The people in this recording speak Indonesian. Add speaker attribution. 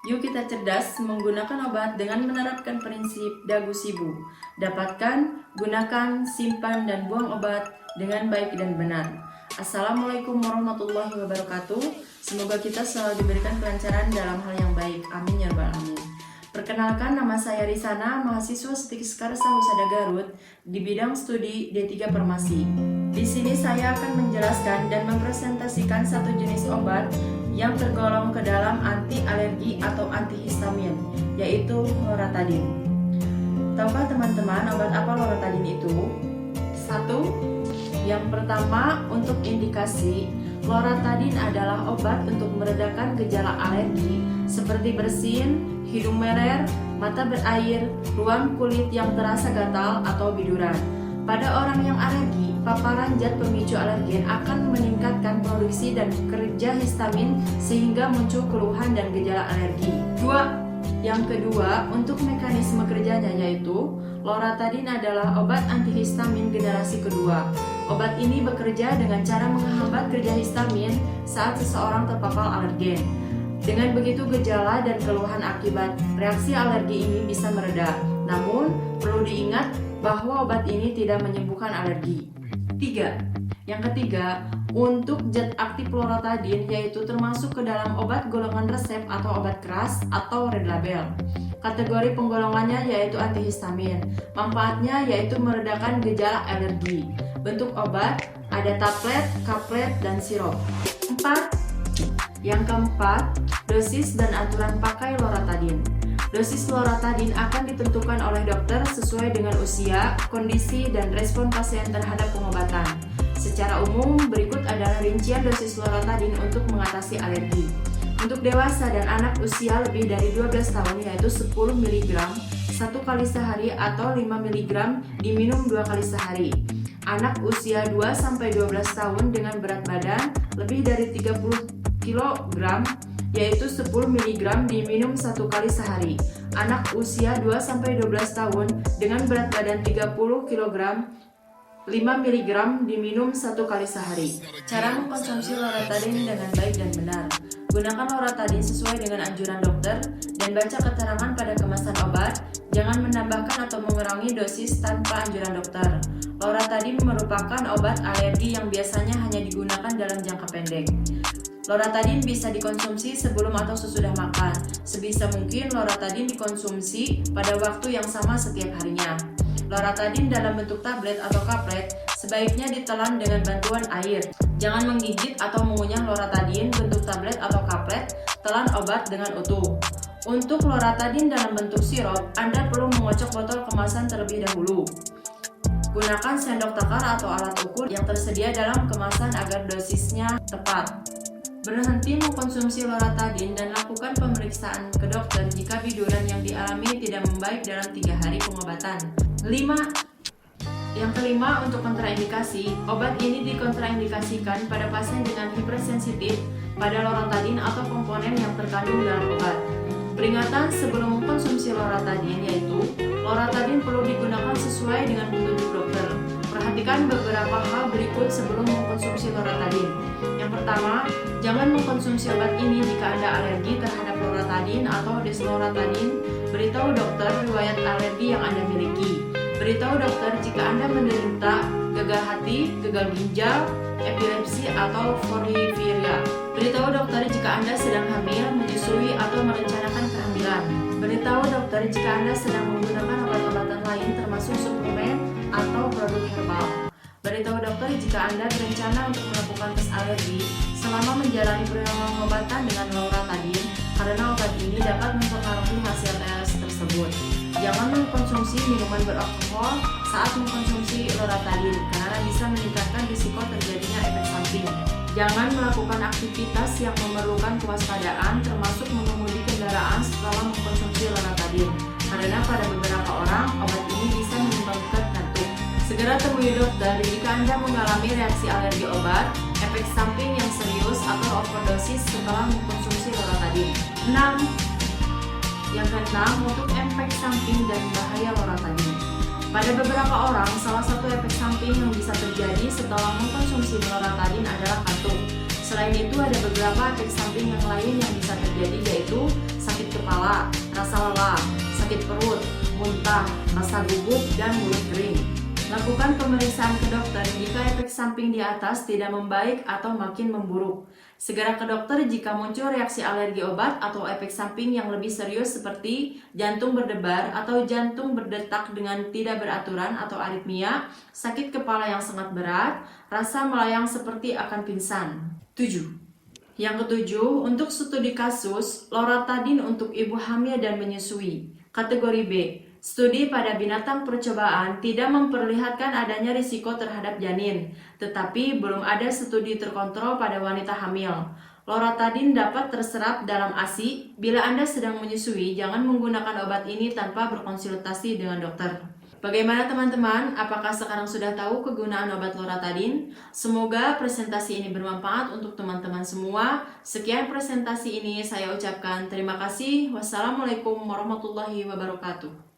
Speaker 1: Yuk kita cerdas menggunakan obat dengan menerapkan prinsip dagu sibu. Dapatkan, gunakan, simpan, dan buang obat dengan baik dan benar. Assalamualaikum warahmatullahi wabarakatuh. Semoga kita selalu diberikan kelancaran dalam hal yang baik. Amin ya rabbal alamin. Perkenalkan, nama saya Risana, mahasiswa Sekarsa Husada Garut di bidang studi D3 Farmasi. Di sini saya akan menjelaskan dan mempresentasikan satu jenis obat yang tergolong ke dalam anti alergi atau antihistamin, yaitu loratadin. Tahukah teman-teman obat apa loratadin itu? Yang pertama, untuk indikasi, loratadin adalah obat untuk meredakan gejala alergi seperti bersin, hidung meler, mata berair, ruang kulit yang terasa gatal atau biduran. Pada orang yang alergi, paparan zat pemicu alergen akan meningkatkan produksi dan kerja histamin sehingga muncul keluhan dan gejala alergi. Yang kedua, untuk mekanisme kerjanya yaitu loratadin adalah obat antihistamin generasi kedua. Obat ini bekerja dengan cara menghambat kerja histamin saat seseorang terpapar alergen. Dengan begitu gejala dan keluhan akibat reaksi alergi ini bisa mereda. Namun, perlu diingat bahwa obat ini tidak menyembuhkan alergi. Yang ketiga, untuk zat aktif loratadin yaitu termasuk ke dalam obat golongan resep atau obat keras atau red label. Kategori penggolongannya yaitu antihistamin. Manfaatnya yaitu meredakan gejala alergi. Bentuk obat ada tablet, kaplet, dan sirup. Yang keempat, dosis dan aturan pakai loratadin. Dosis loratadin akan ditentukan oleh dokter sesuai dengan usia, kondisi, dan respon pasien terhadap pengobatan. Secara umum, berikut adalah rincian dosis loratadin untuk mengatasi alergi. Untuk dewasa dan anak usia lebih dari 12 tahun yaitu 10 mg 1 kali sehari atau 5 mg diminum 2 kali sehari. Anak usia 2-12 tahun dengan berat badan lebih dari 30 kg yaitu 10 mg diminum 1 kali sehari. Anak usia 2-12 tahun dengan berat badan 30 kg 5 mg diminum 1 kali sehari. Cara mengkonsumsi loratadin dengan baik dan benar. Gunakan loratadin sesuai dengan anjuran dokter dan baca keterangan pada kemasan obat. Jangan menambahkan atau mengurangi dosis tanpa anjuran dokter. Loratadin merupakan obat alergi yang biasanya hanya digunakan dalam jangka pendek. Loratadin bisa dikonsumsi sebelum atau sesudah makan. Sebisa mungkin loratadin dikonsumsi pada waktu yang sama setiap harinya. Loratadin dalam bentuk tablet atau kaplet sebaiknya ditelan dengan bantuan air. Jangan menggigit atau mengunyah loratadin bentuk tablet atau kaplet, telan obat dengan utuh. Untuk loratadin dalam bentuk sirup, Anda perlu mengocok botol kemasan terlebih dahulu. Gunakan sendok takar atau alat ukur yang tersedia dalam kemasan agar dosisnya tepat. Berhenti mengkonsumsi loratadin dan lakukan pemeriksaan ke dokter jika biduran yang dialami tidak membaik dalam 3 hari pengobatan. Yang kelima, untuk kontraindikasi, obat ini dikontraindikasikan pada pasien dengan hipersensitif pada loratadin atau komponen yang terkandung dalam obat. Peringatan sebelum mengkonsumsi loratadin yaitu loratadin perlu digunakan sesuai dengan petunjuk dokter. Perhatikan beberapa hal berikut sebelum mengkonsumsi loratadin. Yang pertama, jangan mengkonsumsi obat ini jika Anda alergi terhadap loratadin atau desloratadin. Beritahu dokter riwayat alergi yang Anda miliki. Beritahu dokter jika Anda menderita gagal hati, gagal ginjal, epilepsi, atau porfiria. Beritahu dokter jika Anda sedang hamil, menyusui, atau merencanakan kehamilan. Beritahu dokter jika Anda sedang menggunakan obat-obatan lain termasuk suplemen atau produk herbal. Beritahu dokter jika Anda berencana untuk melakukan tes alergi selama menjalani pengobatan dengan loratadin karena obat ini dapat mempengaruhi hasil tes tersebut. Jangan mengkonsumsi minuman beralkohol saat mengkonsumsi loratadin karena bisa meningkatkan risiko terjadinya efek samping. Jangan melakukan aktivitas yang memerlukan kewaspadaan termasuk mengemudi kendaraan setelah mengkonsumsi loratadin karena pada beberapa orang obat ini bisa menyebabkan kantuk. Segera temui dokter jika Anda mengalami reaksi alergi obat, efek samping yang serius atau overdosis setelah mengkonsumsi loratadin. Yang keenam, untuk efek samping dan bahaya loratadin. Pada beberapa orang, salah satu efek samping yang bisa terjadi setelah mengkonsumsi loratadin adalah kantuk. Selain Selain itu ada beberapa efek samping yang lain yang bisa terjadi, yaitu sakit kepala, rasa lelah, sakit perut, muntah, rasa gugup, dan mulut kering. Lakukan pemeriksaan ke dokter jika efek samping di atas tidak membaik atau makin memburuk. Segera ke dokter jika muncul reaksi alergi obat atau efek samping yang lebih serius seperti jantung berdebar atau jantung berdetak dengan tidak beraturan atau aritmia, sakit kepala yang sangat berat, rasa melayang seperti akan pingsan. 7. Yang ketujuh, untuk studi kasus loratadin untuk ibu hamil dan menyusui. Kategori B. Studi pada binatang percobaan tidak memperlihatkan adanya risiko terhadap janin, tetapi belum ada studi terkontrol pada wanita hamil. Loratadin dapat terserap dalam ASI. Bila Anda sedang menyusui, jangan menggunakan obat ini tanpa berkonsultasi dengan dokter. Bagaimana teman-teman? Apakah sekarang sudah tahu kegunaan obat loratadin? Semoga presentasi ini bermanfaat untuk teman-teman semua. Sekian presentasi ini saya ucapkan terima kasih. Wassalamualaikum warahmatullahi wabarakatuh.